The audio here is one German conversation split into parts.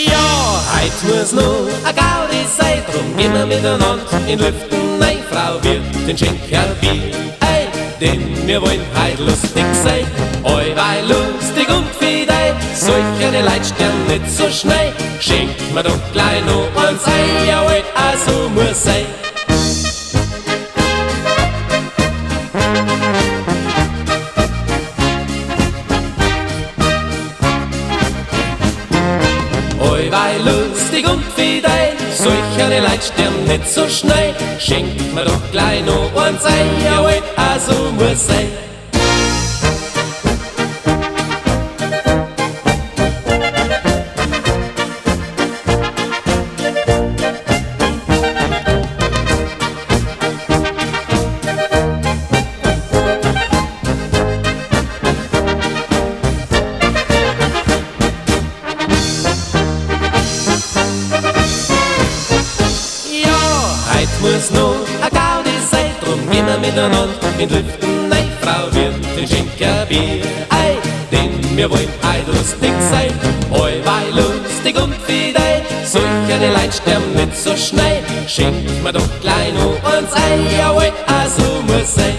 Ja, heut muss noch a Gaudi sein, drum gehen wir miteinander in Lüften ein. Frau Wirtin, schenk ein Bier, ey, denn wir wollen heut lustig sein. Allweil lustig und fidei, solche Leute sterben nicht so schnell. Schenkt mir doch gleich noch eins ein, jawohl, also muss sein. Allweil lustig und fidei, solche Leute sterben nicht so schnell. Schenkt mir doch gleich noch eins ein, jawohl, also muss sein. Muss noch a Gaudi sein, drum gehen wir miteinander in Lüften ein. Frau Wirtin, schenk ein Bier, ei, denn wir wollen heut lustig sein. Allweil lustig und fidei, solche Leute sterben nicht so schnell. Schenkt mir doch gleich noch eins ein, jawohl, also muss sein.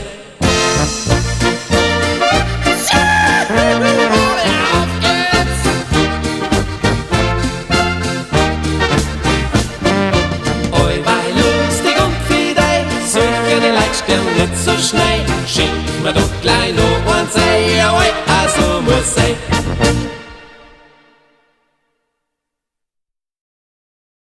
Sterben nicht so schnell, schenkt mir doch gleich noch eins ein, jawohl, also muss sein.